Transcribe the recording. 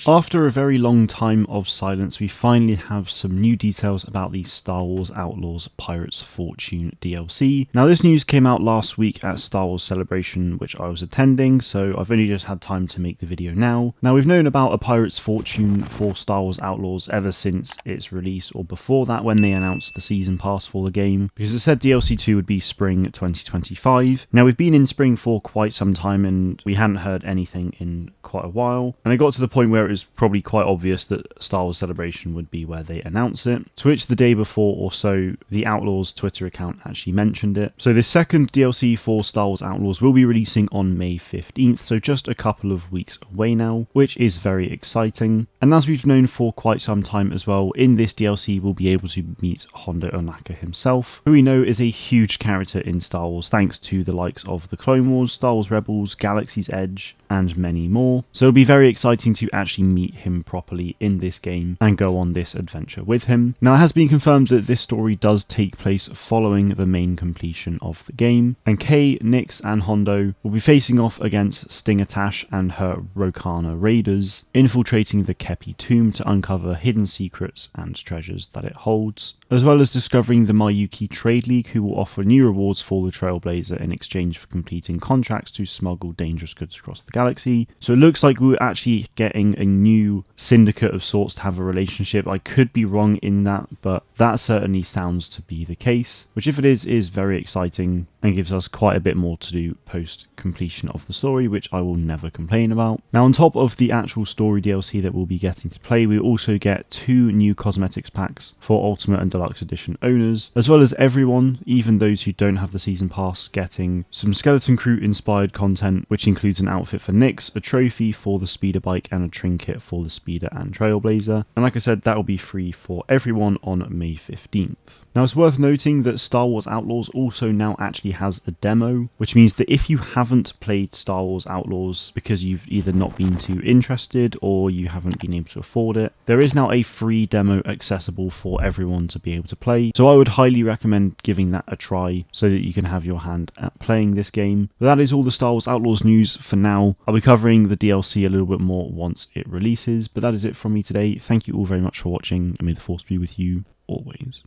After a very long time of silence, we finally have some new details about the Star Wars Outlaws Pirates Fortune DLC. Now, this news came out last week at Star Wars Celebration, which I was attending, so I've only just had time to make the video now. Now, we've known about a Pirates Fortune for Star Wars Outlaws ever since its release, or before that when they announced the season pass for the game, because it said DLC 2 would be spring 2025. Now, we've been in spring for quite some time and we hadn't heard anything in quite a while, and it got to the point where it was probably quite obvious that Star Wars Celebration would be where they announce it, to which the day before or so the Outlaws Twitter account actually mentioned it. So the second DLC for Star Wars Outlaws will be releasing on May 15th, so just a couple of weeks away now, which is very exciting. And as we've known for quite some time as well, in this DLC we'll be able to meet Hondo Ohnaka himself, who we know is a huge character in Star Wars thanks to the likes of the Clone Wars, Star Wars Rebels, Galaxy's Edge, and many more. So it'll be very exciting to actually meet him properly in this game and go on this adventure with him. Now, it has been confirmed that this story does take place following the main completion of the game, and Kay, Nix, and Hondo will be facing off against Stinger Tash and her Rokana raiders, infiltrating the Kepi tomb to uncover hidden secrets and treasures that it holds, as well as discovering the Mayuki Trade League, who will offer new rewards for the Trailblazer in exchange for completing contracts to smuggle dangerous goods across the galaxy. So it looks like we're actually getting a new syndicate of sorts to have a relationship. I could be wrong in that, but that certainly sounds to be the case, which if it is very exciting and gives us quite a bit more to do post completion of the story, which I will never complain about. Now, on top of the actual story DLC that we'll be getting to play, we also get 2 new cosmetics packs for Ultimate and Deluxe Edition owners, as well as everyone, even those who don't have the season pass, getting some Skeleton Crew inspired content, which includes an outfit for Nix, a trophy for the speeder bike, and a trinket for the speeder and Trailblazer. And like I said, that will be free for everyone on May 15th. Now, it's worth noting that Star Wars Outlaws also now actually has a demo, which means that if you haven't played Star Wars Outlaws because you've either not been too interested or you haven't been able to afford it, there is now a free demo accessible for everyone to be able to play. So I would highly recommend giving that a try so that you can have your hand at playing this game. But that is all the Star Wars Outlaws news for now. I'll be covering the DLC a little bit more once it releases, but that is it from me today. Thank you all very much for watching, and may the Force be with you always.